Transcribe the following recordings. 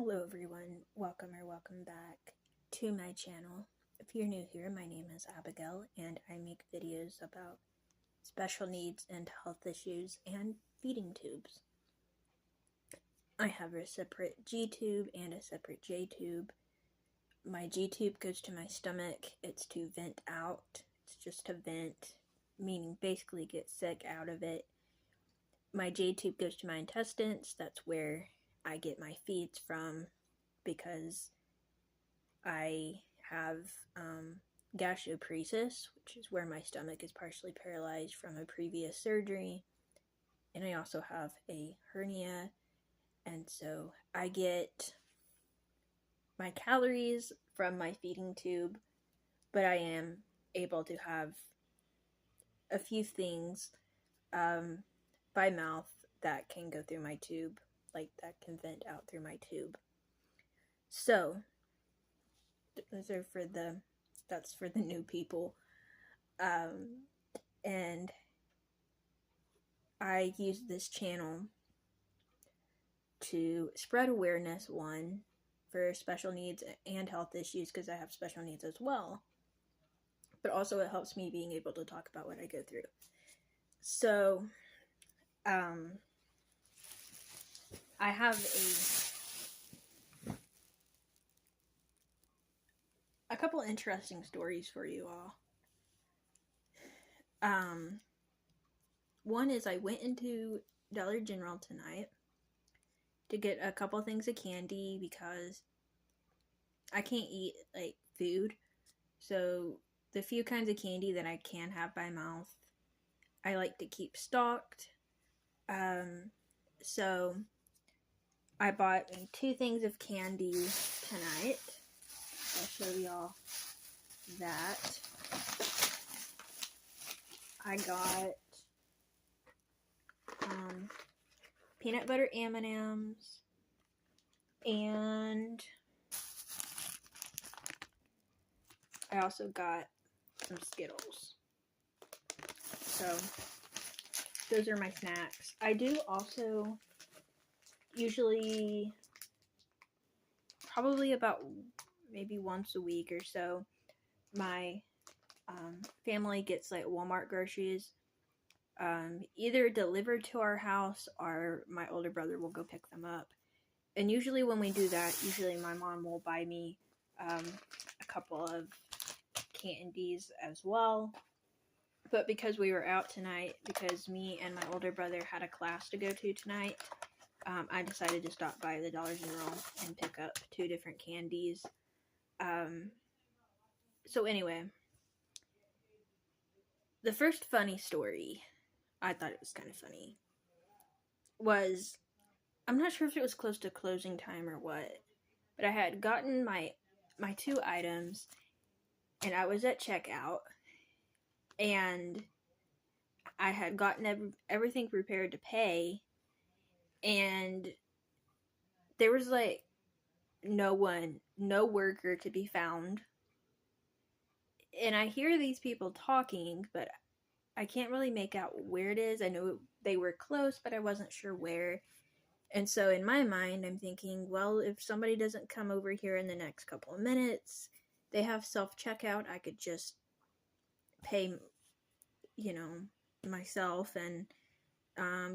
Hello everyone, welcome back to my channel. If you're new here, my name is Abigail and I make videos about special needs and health issues and feeding tubes. I have a separate G tube and a separate J tube. My G tube goes to my stomach. It's to vent out. It's just to vent, meaning basically get sick out of it. My J tube goes to my intestines. That's where I get my feeds from because I have gastroparesis, which is where my stomach is partially paralyzed from a previous surgery, and I also have a hernia, and so I get my calories from my feeding tube, but I am able to have a few things by mouth that can go through my tube, like that can vent out through my tube. So that's for the new people. And I use this channel to spread awareness, one, for special needs and health issues, because I have special needs as well, but also it helps me being able to talk about what I go through. So, I have a couple interesting stories for you all. One is I went into Dollar General tonight to get a couple things of candy because I can't eat like food. So the few kinds of candy that I can have by mouth, I like to keep stocked. So I bought 2 things of candy tonight. I'll show y'all that. I got peanut butter M&Ms and I also got some Skittles. So those are my snacks. I do also usually, probably about maybe once a week or so, my family gets like Walmart groceries either delivered to our house or my older brother will go pick them up. And usually when we do that, usually my mom will buy me a couple of candies as well. But because we were out tonight, because me and my older brother had a class to go to tonight, I decided to stop by the Dollar General and pick up 2 different candies. So anyway, the first funny story, I thought it was kind of funny, was, I'm not sure if it was close to closing time or what, but I had gotten my 2 items, and I was at checkout, and I had gotten everything prepared to pay, and there was like no worker to be found. And I hear these people talking, but I can't really make out where it is. I know they were close, but I wasn't sure where. And so in my mind, I'm thinking, well, if somebody doesn't come over here in the next couple of minutes, they have self-checkout, I could just pay, myself and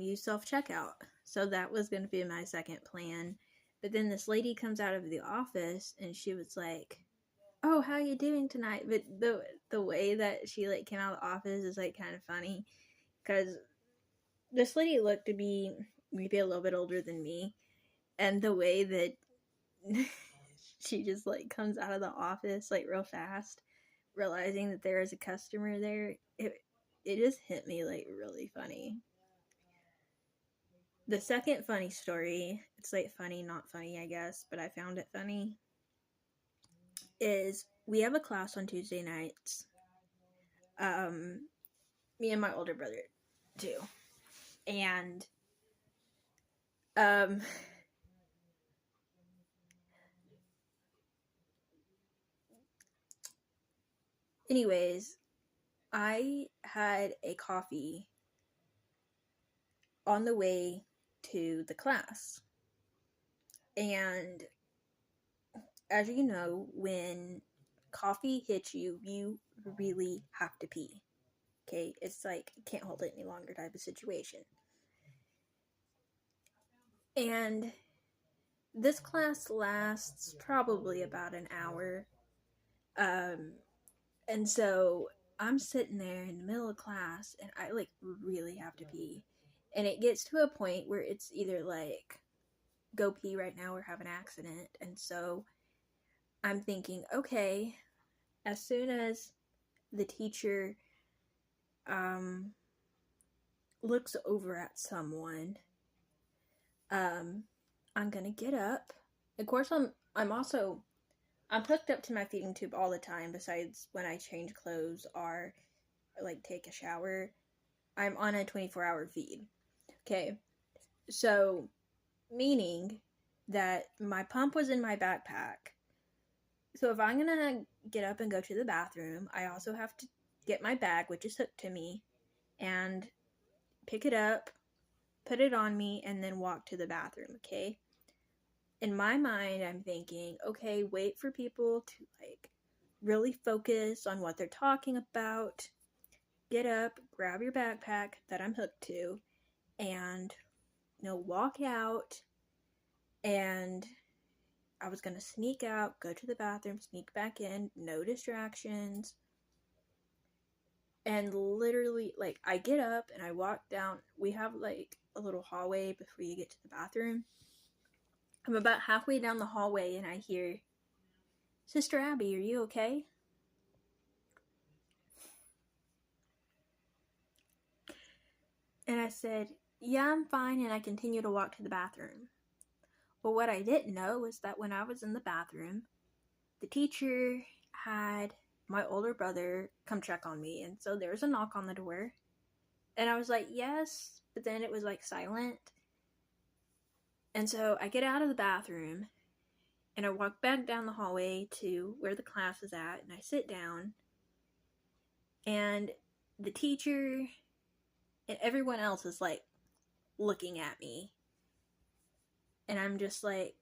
use self-checkout. So that was going to be my second plan. But then this lady comes out of the office and she was like, "Oh, how are you doing tonight?" But the way that she like came out of the office is like kind of funny, because this lady looked to be maybe a little bit older than me, and the way that she just like comes out of the office like real fast, realizing that there is a customer there, it just hit me like really funny. The second funny story, it's like funny, not funny, I guess, but I found it funny, is we have a class on Tuesday nights. Me and my older brother too. And anyways, I had a coffee on the way to the class. And as you know, when coffee hits you, you really have to pee. Okay? It's like, can't hold it any longer type of situation. And this class lasts probably about an hour. And so I'm sitting there in the middle of class and I like really have to pee. And it gets to a point where it's either like, go pee right now or have an accident. And so I'm thinking, okay, as soon as the teacher looks over at someone, I'm gonna get up. Of course, I'm hooked up to my feeding tube all the time. Besides when I change clothes or like take a shower, I'm on a 24-hour feed. Okay, so meaning that my pump was in my backpack. So if I'm gonna get up and go to the bathroom, I also have to get my bag, which is hooked to me, and pick it up, put it on me, and then walk to the bathroom, okay? In my mind, I'm thinking, okay, wait for people to like really focus on what they're talking about. Get up, grab your backpack that I'm hooked to, and walk out. And I was gonna sneak out, go to the bathroom, sneak back in, no distractions. And literally, like, I get up and I walk down. We have like a little hallway before you get to the bathroom. I'm about halfway down the hallway and I hear, Sister Abby, are you okay? And I said, yeah, I'm fine, and I continue to walk to the bathroom. But what I didn't know was that when I was in the bathroom, the teacher had my older brother come check on me, and so there was a knock on the door. And I was like, yes, but then it was like silent. And so I get out of the bathroom, and I walk back down the hallway to where the class is at, and I sit down, and the teacher and everyone else is like looking at me. And I'm just like,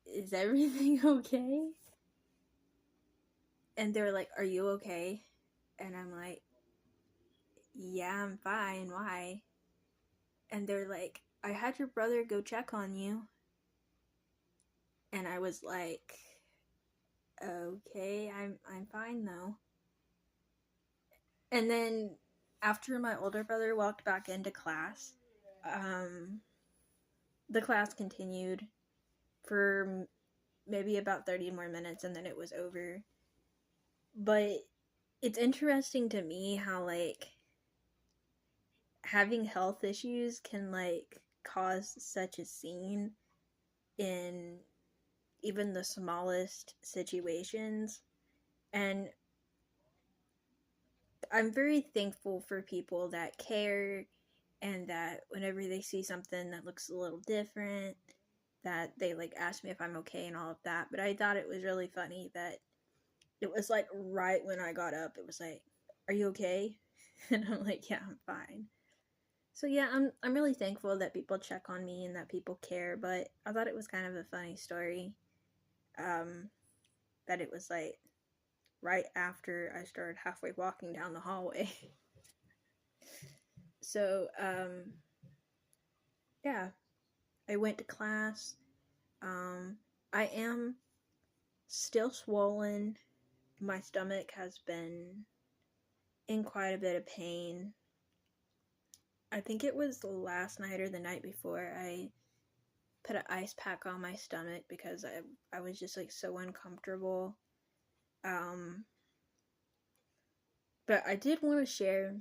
is everything okay? And they're like, are you okay? And I'm like, yeah, I'm fine. Why? And they're like, I had your brother go check on you. And I was like, okay, I'm fine though. And then after my older brother walked back into class, the class continued for maybe about 30 more minutes, and then it was over. But it's interesting to me how like having health issues can like cause such a scene in even the smallest situations. And I'm very thankful for people that care, and that whenever they see something that looks a little different, that they like ask me if I'm okay and all of that. But I thought it was really funny that it was like right when I got up, it was like, are you okay? And I'm like, yeah, I'm fine. So yeah, I'm really thankful that people check on me and that people care, but I thought it was kind of a funny story. That it was like right after I started halfway walking down the hallway. So, yeah, I went to class. I am still swollen. My stomach has been in quite a bit of pain. I think it was the last night or the night before I put an ice pack on my stomach because I was just like so uncomfortable. But I did want to share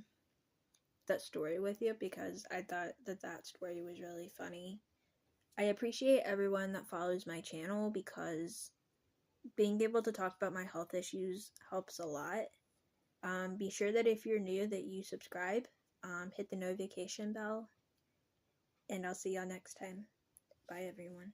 that story with you because I thought that story was really funny. I appreciate everyone that follows my channel because being able to talk about my health issues helps a lot. Be sure that if you're new that you subscribe, hit the notification bell, and I'll see y'all next time. Bye everyone.